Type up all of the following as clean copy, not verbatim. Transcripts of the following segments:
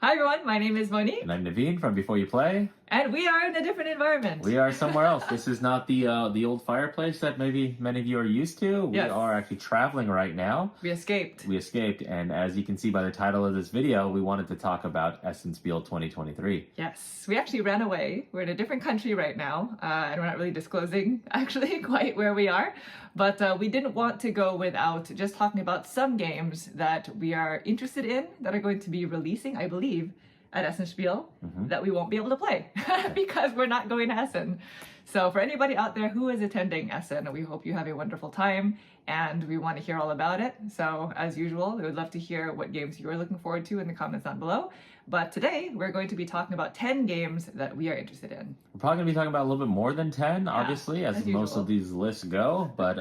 Hi everyone, my name is Monique. And I'm Naveen from Before You Play. And we are in a different environment. We are somewhere else. This is not the old fireplace that maybe many of you are used to. We are actually traveling right now. We escaped. And as you can see by the title of this video, we wanted to talk about Essen Spiel 2023. Yes, we actually ran away. We're in a different country right now, and we're not really disclosing actually quite where we are. But we didn't want to go without just talking about some games that we are interested in that are going to be releasing, I believe, at Essen Spiel that we won't be able to play because we're not going to Essen. So for anybody out there who is attending Essen, we hope you have a wonderful time and we want to hear all about it. So as usual, we would love to hear what games you are looking forward to in the comments down below. But today we're going to be talking about 10 games that we are interested in. We're probably going to be talking about a little bit more than 10, obviously, as most of these lists go. But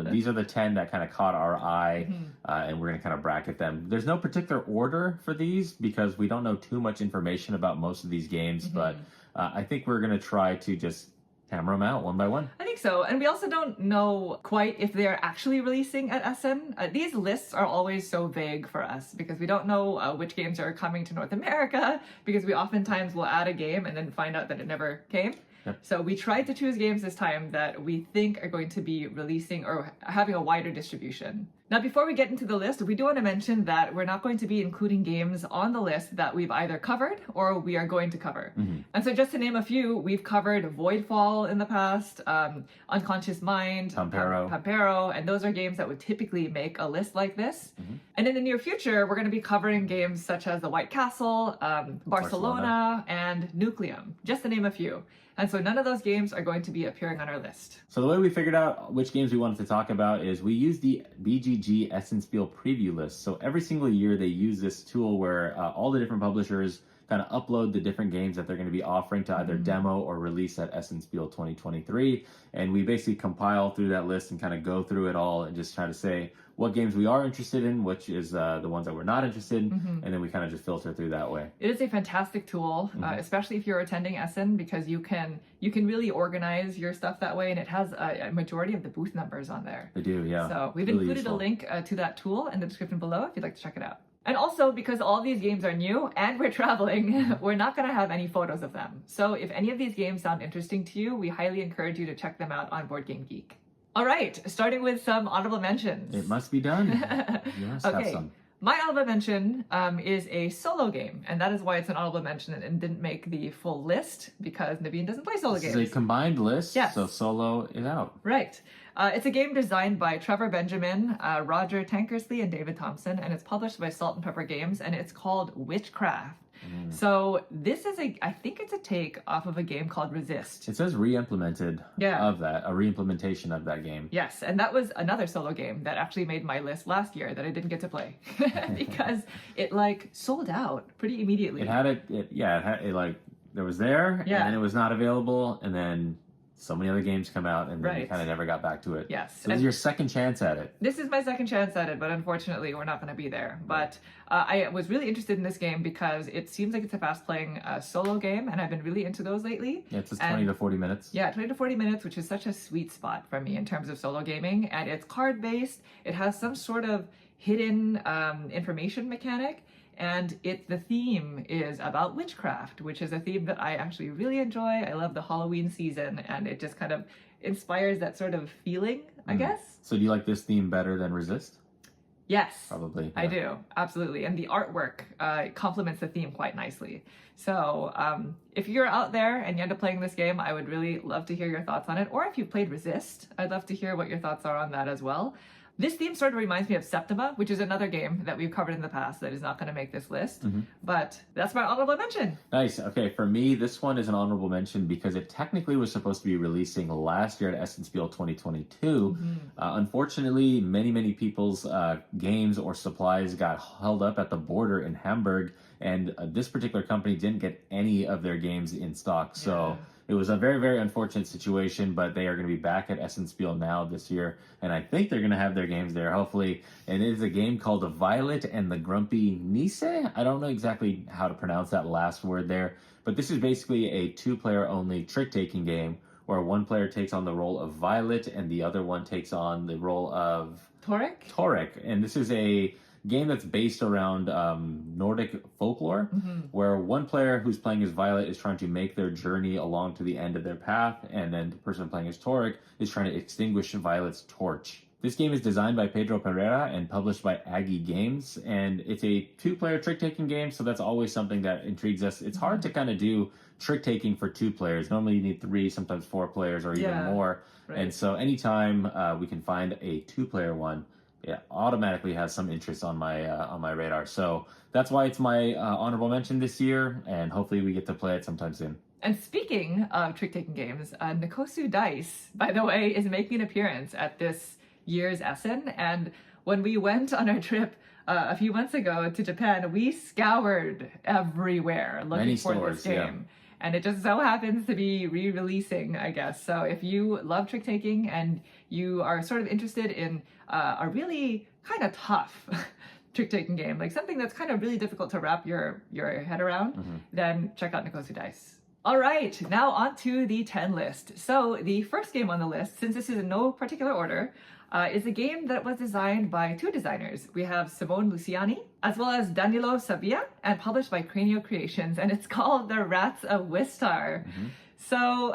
these are the 10 that kind of caught our eye, and we're going to kind of bracket them. There's no particular order for these because we don't know too much information about most of these games, but I think we're going to try to just hammer them out one by one. I think so. And we also don't know quite if they're actually releasing at Essen. These lists are always so vague for us because we don't know which games are coming to North America because we oftentimes will add a game and then find out that it never came. Yep. So we tried to choose games this time that we think are going to be releasing or having a wider distribution. Now, before we get into the list, we do want to mention that we're not going to be including games on the list that we've either covered or we are going to cover. And so just to name a few, we've covered Voidfall in the past, Unconscious Mind, Pampero, and those are games that would typically make a list like this. And in the near future, we're going to be covering games such as The White Castle, Barcelona, and Nucleum, just to name a few. And so none of those games are going to be appearing on our list. So the way we figured out which games we wanted to talk about is we use the BGG Essen Spiel preview list. So every single year they use this tool where all the different publishers kind of upload the different games that they're going to be offering to either demo or release at Essen Spiel 2023. And we basically compile through that list and kind of go through it all and just try to say what games we are interested in, which is the ones that we're not interested in, and then we kind of just filter through that way. It is a fantastic tool, especially if you're attending Essen, because you can really organize your stuff that way, and it has a majority of the booth numbers on there. They do, yeah. So we've included a link to that tool in the description below if you'd like to check it out. And also, because all these games are new and we're traveling, we're not going to have any photos of them. So if any of these games sound interesting to you, we highly encourage you to check them out on Board Game Geek. All right, starting with some honorable mentions. It must be done. You must have some. My honorable mention is a solo game, and that is why it's an honorable mention and didn't make the full list because Naveen doesn't play solo games. It's a combined list, so solo is out. Right. It's a game designed by Trevor Benjamin, Roger Tankersley, and David Thompson, and it's published by Salt and Pepper Games, and it's called Witchcraft. So this is I think it's a take off of a game called Resist. It says re-implemented of that, a re-implementation of that game. Yes, and that was another solo game that actually made my list last year that I didn't get to play because it sold out pretty immediately. There was there, and then it was not available, and then so many other games come out, and then we kind of never got back to it. Yes. So this is your second chance at it. This is my second chance at it, but unfortunately, we're not going to be there. But I was really interested in this game because it seems like it's a fast-playing solo game, and I've been really into those lately. Yeah, it's 20 to 40 minutes. Yeah, 20 to 40 minutes, which is such a sweet spot for me in terms of solo gaming. And it's card-based. It has some sort of hidden information mechanic. And the theme is about witchcraft, which is a theme that I actually really enjoy. I love the Halloween season, and it just kind of inspires that sort of feeling, I guess. So do you like this theme better than Resist? Yes. Probably. Yeah. I do, absolutely. And the artwork complements the theme quite nicely. So if you're out there and you end up playing this game, I would really love to hear your thoughts on it. Or if you played Resist, I'd love to hear what your thoughts are on that as well. This theme sort of reminds me of Septima, which is another game that we've covered in the past that is not going to make this list. But that's my honorable mention. Nice. Okay, for me, this one is an honorable mention because it technically was supposed to be releasing last year at Essen Spiel 2022. Unfortunately, many people's games or supplies got held up at the border in Hamburg, and this particular company didn't get any of their games in stock. So it was a very unfortunate situation, but they are going to be back at Essen Spiel now this year, and I think they're going to have their games there, hopefully. And it is a game called The Violet and the Grumpy Niece. I don't know exactly how to pronounce that last word there, but this is basically a two-player only trick-taking game where one player takes on the role of Violet and the other one takes on the role of Torek. And this is game that's based around Nordic folklore, where one player who's playing as Violet is trying to make their journey along to the end of their path, and then the person playing as Torek is trying to extinguish Violet's torch. This game is designed by Pedro Pereira and published by Aggie Games, and it's a 2-player trick-taking game, so that's always something that intrigues us. It's hard to kind of do trick-taking for 2 players. Normally you need 3, sometimes 4 players, or even more. Right. And so anytime we can find a 2-player one, it automatically has some interest on my radar. So that's why it's my honorable mention this year, and hopefully we get to play it sometime soon. And speaking of trick-taking games, Nikosu Dice, by the way, is making an appearance at this year's Essen. And when we went on our trip a few months ago to Japan, we scoured everywhere looking for this game. Yeah. And it just so happens to be re-releasing, I guess. So if you love trick-taking and you are sort of interested in a really kind of tough trick-taking game, like something that's kind of really difficult to wrap your head around, then check out Nikosu Dice. All right, now on to the 10 list. So the first game on the list, since this is in no particular order, is a game that was designed by 2 designers. We have Simone Luciani, as well as Danilo Savia, and published by Cranio Creations, and it's called The Rats of Wistar. So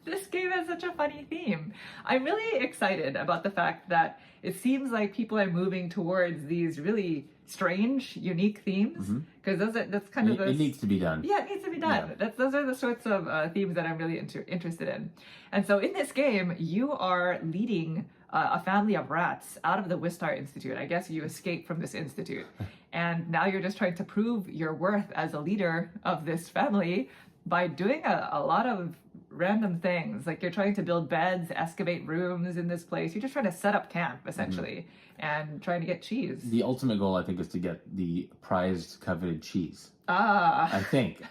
this game has such a funny theme. I'm really excited about the fact that it seems like people are moving towards these really strange, unique themes, because that's kind of it needs to be done. Yeah, it needs to be done. Yeah. Those are the sorts of themes that I'm really interested in. And so in this game, you are leading a family of rats out of the Wistar Institute. I guess you escaped from this institute, and now you're just trying to prove your worth as a leader of this family by doing a lot of random things. Like you're trying to build beds, excavate rooms in this place. You're just trying to set up camp, essentially, and trying to get cheese. The ultimate goal, I think, is to get the prized, coveted cheese. I think.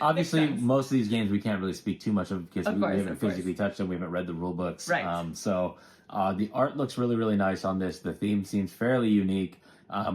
Obviously, most of these games we can't really speak too much of because we haven't physically touched them. We haven't read the rule books. Right. So the art looks really, really nice on this. The theme seems fairly unique.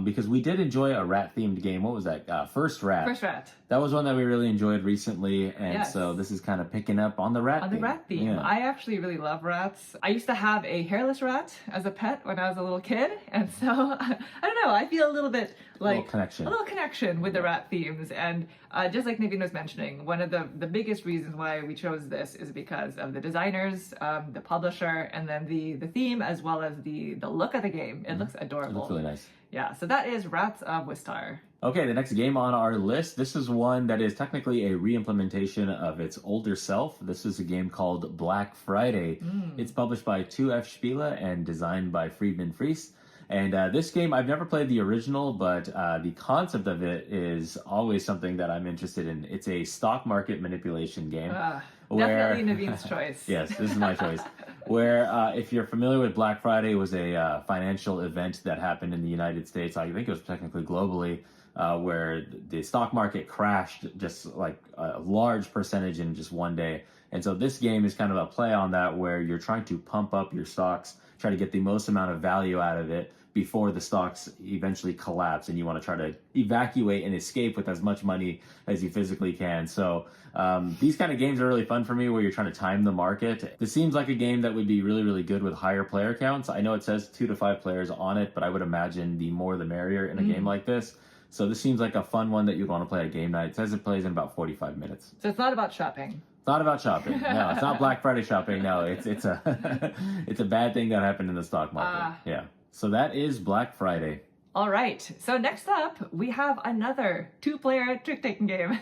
Because we did enjoy a rat-themed game. What was that? First Rat. First Rat. That was one that we really enjoyed recently, and so this is kind of picking up on the rat theme. On the rat theme. Yeah. I actually really love rats. I used to have a hairless rat as a pet when I was a little kid, and so, I don't know, I feel a little bit like... A little connection with the rat themes, and just like Naveen was mentioning, one of the biggest reasons why we chose this is because of the designers, the publisher, and then the theme, as well as the look of the game. It looks adorable. It looks really nice. Yeah, so that is Rats of Wistar. Okay, the next game on our list, this is one that is technically a re-implementation of its older self. This is a game called Black Friday. It's published by 2F Spiele and designed by Friedman Fries. And this game, I've never played the original, but the concept of it is always something that I'm interested in. It's a stock market manipulation game. Definitely Naveen's choice. Yes, this is my choice. Where, if you're familiar with Black Friday, it was a financial event that happened in the United States. I think it was technically globally, where the stock market crashed just like a large percentage in just one day. And so this game is kind of a play on that, where you're trying to pump up your stocks, try to get the most amount of value out of it before the stocks eventually collapse, and you want to try to evacuate and escape with as much money as you physically can. So these kind of games are really fun for me, where you're trying to time the market. This seems like a game that would be really, really good with higher player counts. I know it says 2 to 5 players on it, but I would imagine the more the merrier in a game like this. So this seems like a fun one that you'd want to play at game night. It says it plays in about 45 minutes. So it's not about shopping. It's not about shopping. No, it's not Black Friday shopping. No, it's a it's a bad thing that happened in the stock market. Yeah. So that is Black Friday. All right. So next up, we have another 2-player trick-taking game.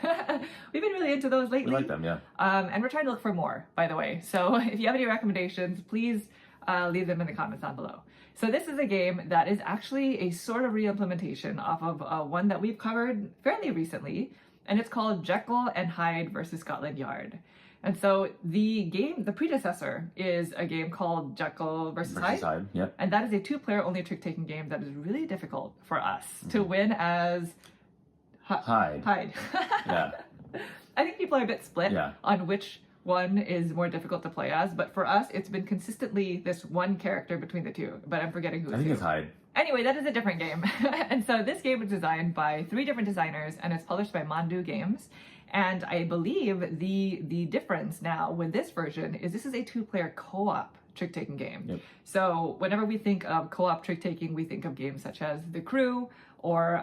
We've been really into those lately. We like them, yeah. And we're trying to look for more, by the way. So if you have any recommendations, please leave them in the comments down below. So this is a game that is actually a sort of re-implementation off of one that we've covered fairly recently, and it's called Jekyll and Hyde versus Scotland Yard. And so the game, the predecessor, is a game called Jekyll versus Hyde. Yep. And that is a 2-player only trick-taking game that is really difficult for us to win as Hyde. Yeah. I think people are a bit split on which one is more difficult to play as, but for us, it's been consistently this one character between the two, but I'm forgetting who. I think it's Hyde. Anyway, that is a different game. And so this game was designed by 3 different designers, and it's published by Mandu Games. And I believe the difference now with this version is this is a 2-player co-op trick-taking game. Yep. So whenever we think of co-op trick-taking, we think of games such as The Crew or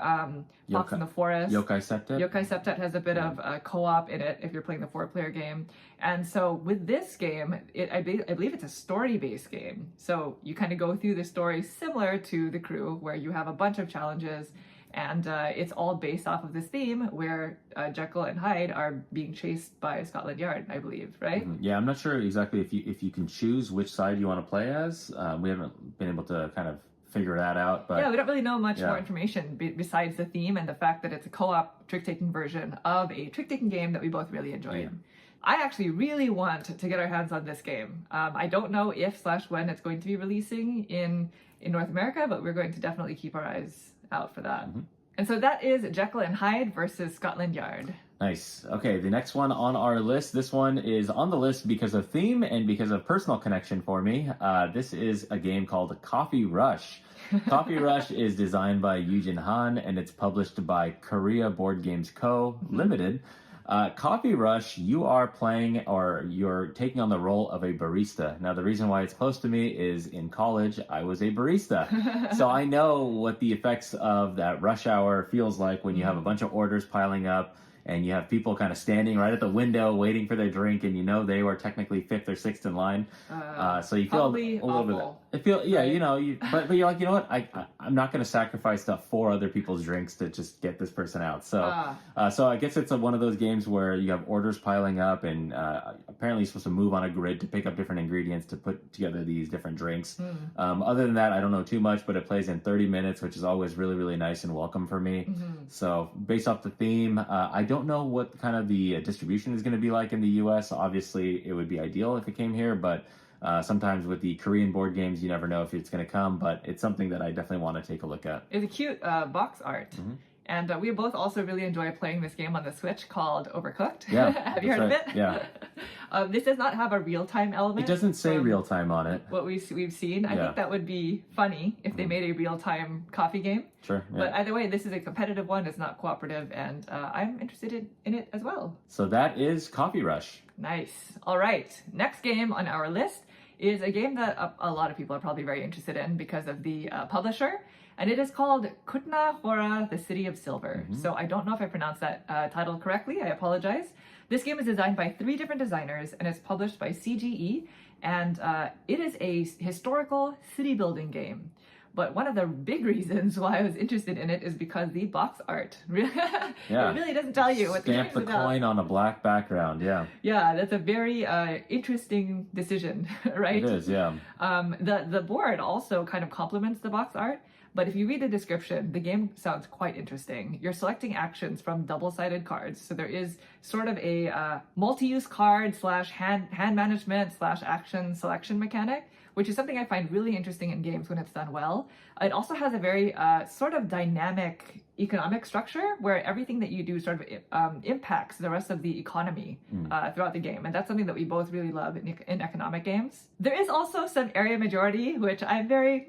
Fox in the Forest. Yokai Septet. Yokai Septet has a bit of co-op in it if you're playing the 4-player game. And so with this game, I believe it's a story-based game. So you kind of go through the story similar to The Crew, where you have a bunch of challenges, and it's all based off of this theme where Jekyll and Hyde are being chased by Scotland Yard, I believe, right? Mm-hmm. Yeah, I'm not sure exactly if you can choose which side you want to play as. We haven't been able to kind of figure that out, but yeah, we don't really know much more information besides the theme and the fact that it's a co-op trick-taking version of a trick-taking game that we both really enjoy. Yeah. I actually really want to get our hands on this game. I don't know if/when it's going to be releasing in North America, but we're going to definitely keep our eyes out for that. Mm-hmm. And so that is Jekyll and Hyde versus Scotland Yard. Nice. Okay, the next one on our list. This one is on the list because of theme and because of personal connection for me. This is a game called Coffee Rush. Coffee Rush is designed by Yujin Han, and it's published by Korea Board Games Co. Limited. Coffee Rush, you are playing, or you're taking on the role of a barista. Now, the reason why it's close to me is in college, I was a barista. So I know what the effects of that rush hour feels like when you have a bunch of orders piling up and you have people kind of standing right at the window waiting for their drink, and you know they were technically fifth or sixth in line. So you feel a little bit. I feel, yeah, right? You know, but you're like, you know what? I'm not going to sacrifice the 4 other people's drinks to just get this person out. So so I guess it's one of those games where you have orders piling up, and apparently you're supposed to move on a grid to pick up different ingredients to put together these different drinks. Other than that, I don't know too much, but it plays in 30 minutes, which is always really, really nice and welcome for me. So based off the theme, I don't know what kind of the distribution is going to be like in the US. Obviously, it would be ideal if it came here, but sometimes with the Korean board games, you never know if it's going to come, but it's something that I definitely want to take a look at. It's a cute box art. And we both also really enjoy playing this game on the Switch called Overcooked. Yeah, Have you heard of it? Yeah. This does not have a real-time element. It doesn't say real-time on it. What we've seen. I think that would be funny if they made a real-time coffee game. Sure. Yeah. But either way, this is a competitive one. It's not cooperative, and I'm interested in it as well. So that is Coffee Rush. Nice. All right. Next game on our list is a game that a lot of people are probably very interested in because of the publisher. And it is called Kutna Hora, the City of Silver. So I don't know if I pronounced that title correctly. I apologize. This game is designed by 3 different designers, and it's published by CGE. And it is a historical city building game. But one of the big reasons why I was interested in it is because the box art. It really doesn't tell you what the game is about. Stamp the coin on a black background, yeah. Yeah, that's a very interesting decision, right? It is, yeah. The board also kind of complements the box art. But if you read the description, the game sounds quite interesting. You're selecting actions from double-sided cards. So there is sort of a multi-use card / hand management / action selection mechanic, which is something I find really interesting in games when it's done well. It also has a very sort of dynamic economic structure where everything that you do sort of impacts the rest of the economy throughout the game. And that's something that we both really love in economic games. There is also some area majority, which I'm very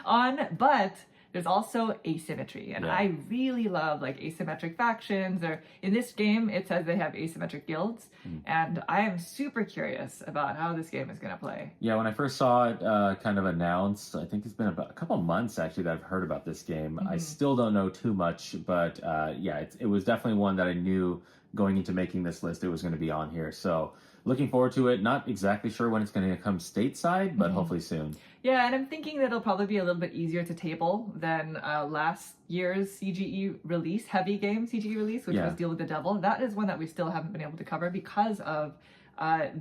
on, but there's also asymmetry, and I really love like asymmetric factions, or in this game it says they have asymmetric guilds, and I am super curious about how this game is going to play. Yeah, when I first saw it kind of announced, I think it's been about a couple months actually that I've heard about this game. I still don't know too much, but yeah, it was definitely one that I knew going into making this list it was going to be on here. So looking forward to it. Not exactly sure when it's going to come stateside, but hopefully soon. Yeah, and I'm thinking that it'll probably be a little bit easier to table than last year's CGE release, heavy game CGE release, which was Deal with the Devil. That is one that we still haven't been able to cover because of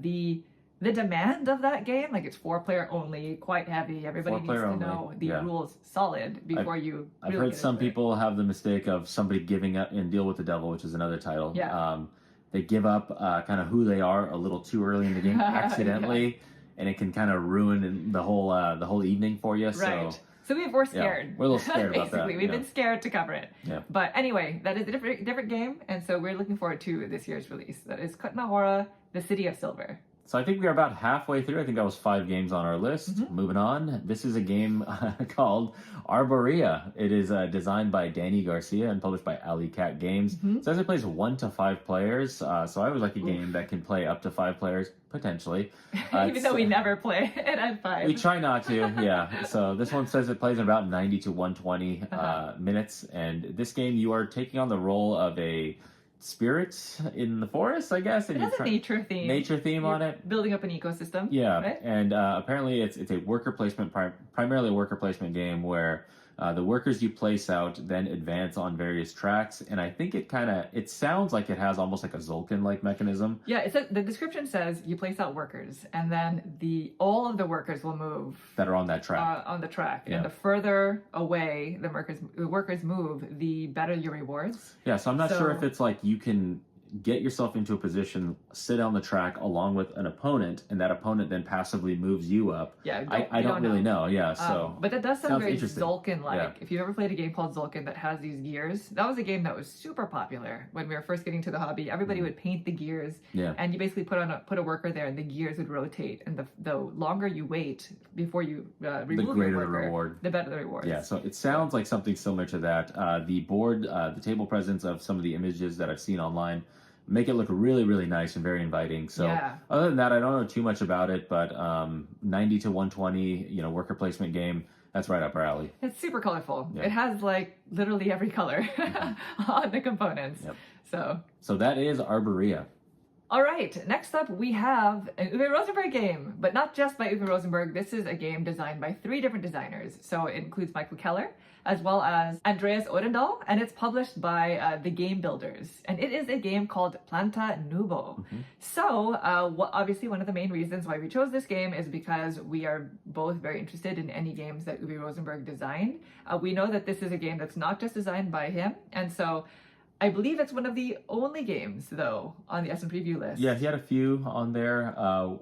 the demand of that game. Like, it's 4-player only, quite heavy. Everybody needs to know the rules solid before you really I've heard some people have the mistake of somebody giving up in Deal with the Devil, which is another title. Yeah. They give up kind of who they are a little too early in the game accidentally, and it can kind of ruin the whole evening for you. Right. So we're scared. Yeah, we're a little scared about that. Basically, we've been scared to cover it. Yeah. But anyway, that is a different game, and so we're looking forward to this year's release. That is Kutna Hora, the City of Silver. So I think we are about halfway through. I think that was 5 games on our list. Moving on. This is a game called Arborea. It is designed by Danny Garcia and published by Alley Cat Games. It says it plays 1 to 5 players. So I would like a game that can play up to 5 players, potentially. Even though we never play it at 5. We try not to, yeah. So this one says it plays in about 90 to 120 minutes. And this game, you are taking on the role of a spirit in the forest, I guess. And it has a nature theme. Nature theme on it. Building up an ecosystem. Yeah, right? And apparently it's a worker placement, primarily a worker placement game where the workers you place out then advance on various tracks, and I think it sounds like it has almost like a Zolkin-like mechanism. Yeah, the description says you place out workers, and then all of the workers will move that are on that track. On the track, Yeah. and the further away the workers move, the better your rewards. Yeah, so I'm not sure if it's like you can get yourself into a position, sit on the track along with an opponent, and that opponent then passively moves you up. Yeah, I don't really know. Yeah, so but that does sound very interesting. Zolkin-like. Yeah. If you've ever played a game called Zolkin that has these gears, that was a game that was super popular when we were first getting to the hobby. Everybody would paint the gears, and you basically put a worker there, and the gears would rotate. And the longer you wait before you remove the greater your worker, the reward, the better the reward. Yeah, so it sounds like something similar to that. The board, the table presence of some of the images that I've seen online make it look really, really nice and very inviting. So other than that, I don't know too much about it, but 90 to 120, worker placement game, that's right up our alley. It's super colorful. Yeah. It has like literally every color on the components. Yep. So that is Arborea. All right, next up we have an Uwe Rosenberg game, but not just by Uwe Rosenberg. This is a game designed by 3 different designers. So it includes Michael Keller, as well as Andreas Odendahl, and it's published by The Game Builders. And it is a game called Planta Nubo. So obviously one of the main reasons why we chose this game is because we are both very interested in any games that Uwe Rosenberg designed. We know that this is a game that's not just designed by him, and so I believe it's one of the only games, though, on the Essen preview list. Yeah, he had a few on there.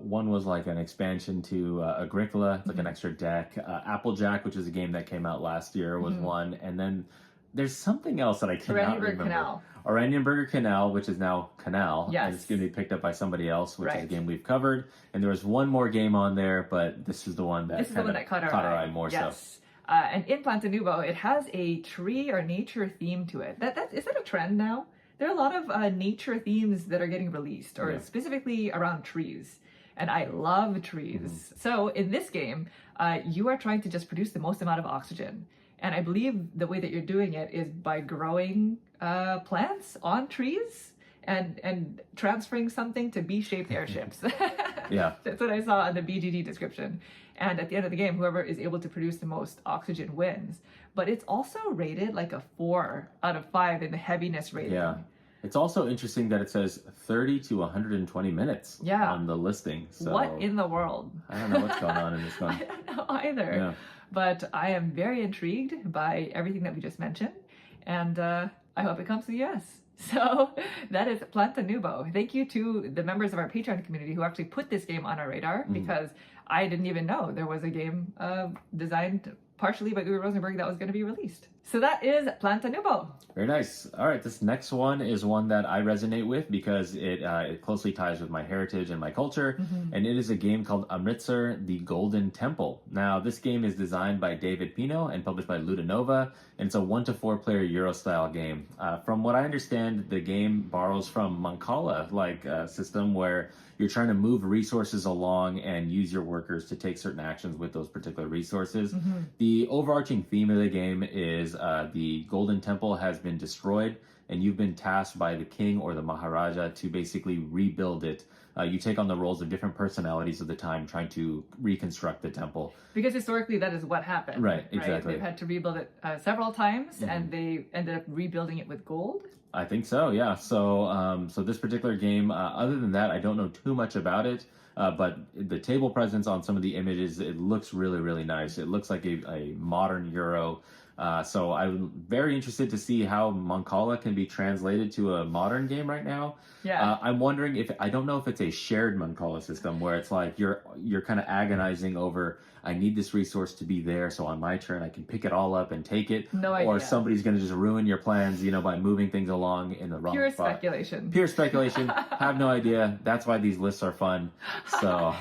One was like an expansion to Agricola, it's like an extra deck. Applejack, which is a game that came out last year, was one. And then there's something else that I cannot remember. Canal. Oranienburger Canal, which is now Canal. Yes. And it's going to be picked up by somebody else, which is Right. a game we've covered. And there was one more game on there, but this is the one that caught our eye more yes. so. And in Planta Nubo, it has a tree or nature theme to it. Is that a trend now? There are a lot of nature themes that are getting released, or specifically around trees. And I love trees. So in this game, you are trying to just produce the most amount of oxygen. And I believe the way that you're doing it is by growing plants on trees and transferring something to B-shaped airships. Yeah. That's what I saw in the BGG description. And at the end of the game, whoever is able to produce the most oxygen wins. But it's also rated like a 4 out of 5 in the heaviness rating. Yeah. It's also interesting that it says 30 to 120 minutes on the listing. So what in the world? I don't know what's going on in this one. I don't know either. Yeah. But I am very intrigued by everything that we just mentioned. And I hope it comes to the US. So that is Planta Nubo. Thank you to the members of our Patreon community who actually put this game on our radar, because I didn't even know there was a game designed partially by Uwe Rosenberg that was going to be released. So that is Planta Nubo. Very nice. All right, this next one is one that I resonate with because it closely ties with my heritage and my culture, and it is a game called Amritsar, the Golden Temple. Now, this game is designed by David Pino and published by Ludonova, and it's a 1 to 4 player Euro-style game. From what I understand, the game borrows from Mancala-like system where you're trying to move resources along and use your workers to take certain actions with those particular resources. The overarching theme of the game is the Golden Temple has been destroyed, and you've been tasked by the king or the Maharaja to basically rebuild it. You take on the roles of different personalities of the time trying to reconstruct the temple. Because historically, that is what happened. Right, exactly. They've had to rebuild it several times, and they ended up rebuilding it with gold. I think so, yeah. So so this particular game, other than that, I don't know too much about it. But the table presence on some of the images, it looks really, really nice. It looks like a modern Euro So I'm very interested to see how Mancala can be translated to a modern game right now. Yeah. I'm wondering if I don't know if it's a shared Mancala system where it's like you're kind of agonizing over I need this resource to be there, so on my turn I can pick it all up and take it. No idea. Or somebody's going to just ruin your plans, by moving things along in the wrong Pure spot. speculation. Pure speculation. Have no idea. That's why these lists are fun. So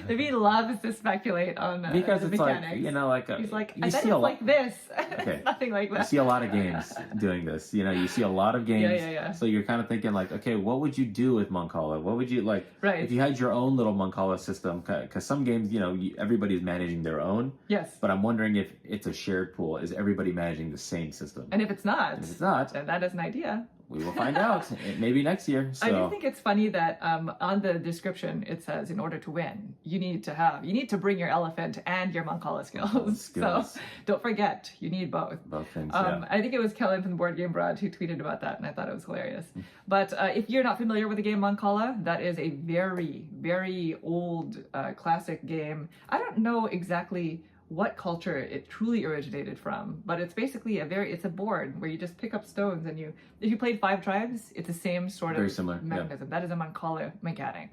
David loves to speculate on because the it's mechanics. he's like I bet it's like this. Okay. It's nothing like that. You see a lot of games doing this. You see a lot of games. Yeah. So you're kind of thinking like, okay, what would you do with Mancala? What would you like if you had your own little Mancala system? Because some games, everybody's managing their own. Yes. But I'm wondering if it's a shared pool. Is everybody managing the same system? And if it's not, then that is an idea. We will find out. Maybe next year. So. I do think it's funny that on the description it says in order to win, you need to bring your elephant and your Mancala skills. So don't forget, you need both. Both things. I think it was Kellen from the Board Game Broad who tweeted about that, and I thought it was hilarious. But if you're not familiar with the game Mancala, that is a very, very old classic game. I don't know exactly what culture it truly originated from, but it's basically it's a board where you just pick up stones, and if you played Five Tribes, it's the same sort Very of similar mechanism. That is a Mancala mechanic.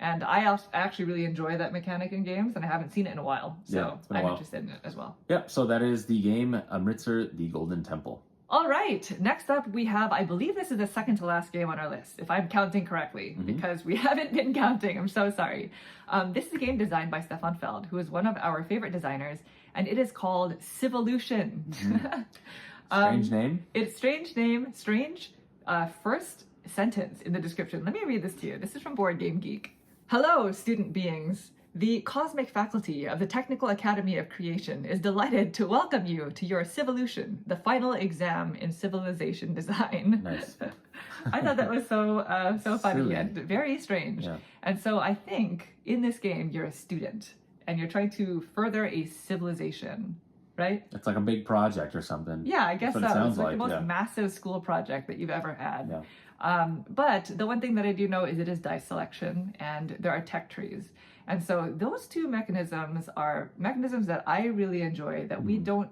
And I actually really enjoy that mechanic in games, and I haven't seen it in a while, so I'm interested in it as well. Yep, so that is the game Amritsar, the Golden Temple. All right, next up we have, I believe this is the second to last game on our list, if I'm counting correctly, because we haven't been counting. I'm so sorry. This is a game designed by Stefan Feld, who is one of our favorite designers, and it is called Civolution. Strange name. It's strange name, strange first sentence in the description. Let me read this to you. This is from Board Game Geek. Hello, student beings. The Cosmic Faculty of the Technical Academy of Creation is delighted to welcome you to your Civolution, the final exam in civilization design. Nice. I thought that was so funny Silly. and very strange. Yeah. And so I think in this game you're a student and you're trying to further a civilization, right? It's like a big project or something. Yeah, I guess so. It's like the most massive school project that you've ever had. Yeah. But the one thing that I do know is it is dice selection and there are tech trees. And so those two mechanisms are mechanisms that I really enjoy, that we don't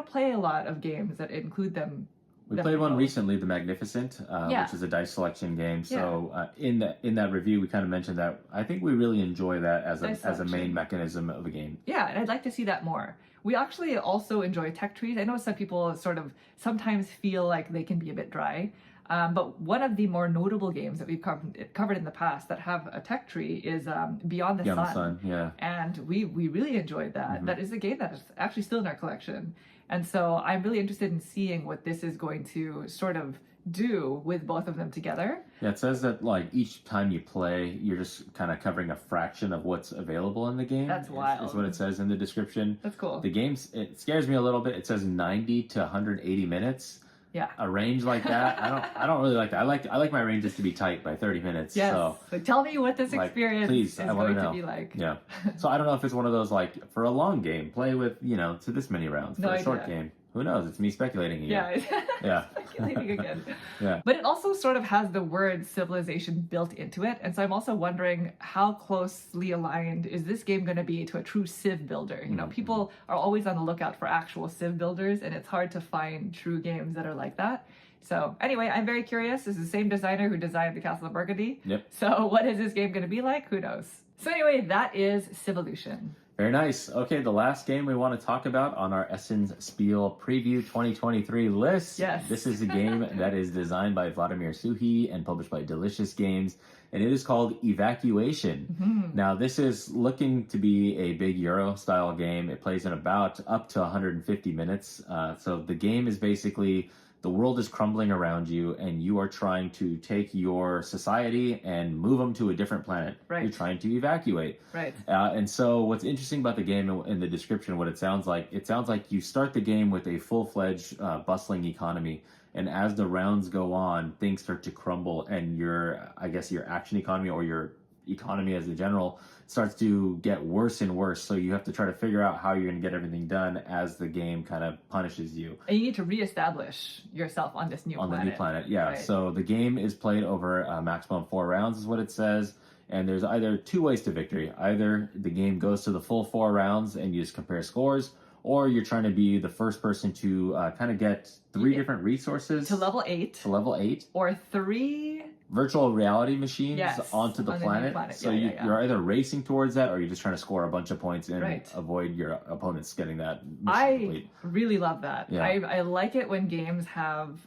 play a lot of games that include them. We played one recently, The Magnificent, which is a dice selection game. So in that review, we kind of mentioned that I think we really enjoy that as a main mechanism of a game. Yeah, and I'd like to see that more. We actually also enjoy tech trees. I know some people sort of sometimes feel like they can be a bit dry. But one of the more notable games that we've covered in the past that have a tech tree is Beyond the Sun. Yeah. And we really enjoyed that. That is a game that is actually still in our collection. And so I'm really interested in seeing what this is going to sort of do with both of them together. Yeah, it says that like each time you play, you're just kind of covering a fraction of what's available in the game. That's wild. Is what it says in the description. That's cool. The game's, it scares me a little bit. It says 90 to 180 minutes. Yeah. A range like that, I don't really like that. I like my ranges to be tight by 30 minutes. Yes. So tell me what this experience please, is going to be like. Yeah. So I don't know if it's one of those like for a long game, play with, to this many rounds. For a short game, who knows? It's me speculating again. Yeah. Speculating again. Yeah. But it also sort of has the word civilization built into it. And so I'm also wondering how closely aligned is this game going to be to a true civ builder? People are always on the lookout for actual civ builders, and it's hard to find true games that are like that. So anyway, I'm very curious. This is the same designer who designed the Castle of Burgundy. Yep. So what is this game going to be like? Who knows? So anyway, that is Civolution. Very nice. Okay, the last game we want to talk about on our Essen Spiel Preview 2023 list. Yes. This is a game that is designed by Vladimir Suhi and published by Delicious Games, and it is called Evacuation. Now, this is looking to be a big Euro-style game. It plays in about up to 150 minutes. So the game is basically the world is crumbling around you, and you are trying to take your society and move them to a different planet. Right. You're trying to evacuate. Right. And so what's interesting about the game in the description, what it sounds like you start the game with a full-fledged bustling economy. And as the rounds go on, things start to crumble, and your action economy or your economy as a general starts to get worse and worse. So you have to try to figure out how you're going to get everything done as the game kind of punishes you. And you need to reestablish yourself on this new planet. On the new planet, yeah. Right. So the game is played over a maximum 4 rounds is what it says. And there's either 2 ways to victory. Either the game goes to the full 4 rounds and you just compare scores, or you're trying to be the first person to kind of get 3 different resources to level 8. To level 8. Or 3 virtual reality machines onto the on the planet. new planet. So you're either racing towards that or you're just trying to score a bunch of points and avoid your opponents getting that mission complete. Really love that. Yeah. I like it when games have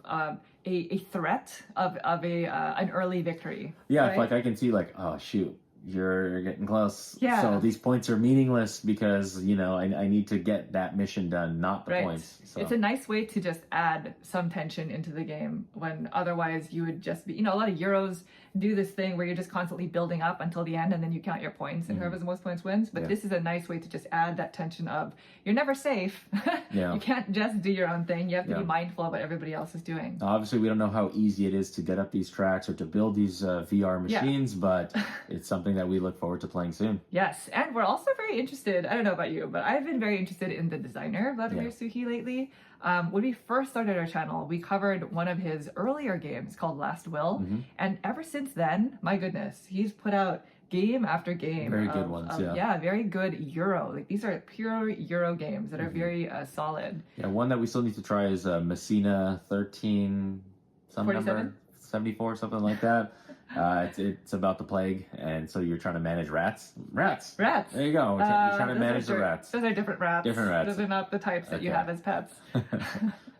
a threat of an early victory. Yeah, right? like I can see like, oh shoot, you're getting close. Yeah. So these points are meaningless because, you know, I need to get that mission done, not the points. So. It's a nice way to just add some tension into the game when otherwise you would just be, you know, a lot of Euros do this thing where you're just constantly building up until the end and then you count your points and whoever has the most points wins. But this is a nice way to just add that tension of you're never safe. You can't just do your own thing. You have to be mindful of what everybody else is doing. Obviously, we don't know how easy it is to get up these tracks or to build these VR machines, but it's something that we look forward to playing soon. Yes, and we're also very interested, I don't know about you, but I've been very interested in the designer, Vladimir Suchy, lately. When we first started our channel, we covered one of his earlier games called Last Will, and ever since then, my goodness, he's put out game after game. Very good ones, very good Euro. Like these are pure Euro games that are very solid. Yeah, one that we still need to try is Messina 13, some 47? number, 74, something like that. It's about the plague, and so you're trying to manage rats. Rats. There you go. You're trying to manage the rats. Those are different rats. Different rats. Those are not the types that you have as pets.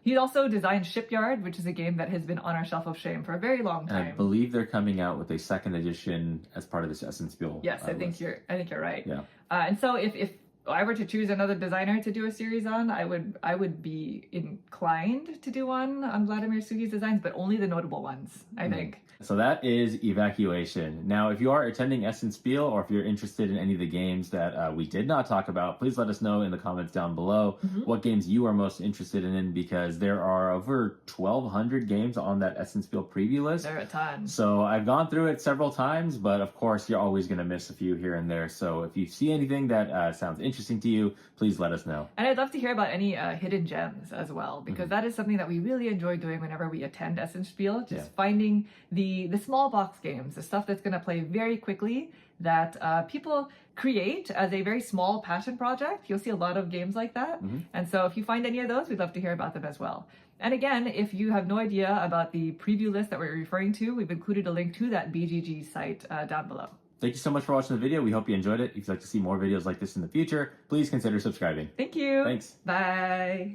He also designed Shipyard, which is a game that has been on our shelf of shame for a very long time. And I believe they're coming out with a 2nd edition as part of this Essen Spiel. Yes, I think you're right. Yeah. And so if I were to choose another designer to do a series on, I would be inclined to do one on Vladimir Suchy's designs, but only the notable ones, I think. So that is Evacuation. Now, if you are attending Essen Spiel or if you're interested in any of the games that we did not talk about, please let us know in the comments down below what games you are most interested in, because there are over 1,200 games on that Essen Spiel preview list. There are a ton. So I've gone through it several times, but of course you're always going to miss a few here and there. So if you see anything that sounds interesting to you, please let us know. And I'd love to hear about any hidden gems as well, because that is something that we really enjoy doing whenever we attend Essen Spiel, just finding the small box games, the stuff that's going to play very quickly, that people create as a very small passion project. You'll see a lot of games like that. And so if you find any of those, we'd love to hear about them as well. And again, if you have no idea about the preview list that we're referring to, we've included a link to that BGG site down below. Thank you so much for watching the video. We hope you enjoyed it. If you'd like to see more videos like this in the future, please consider subscribing. Thank you. Thanks. Bye.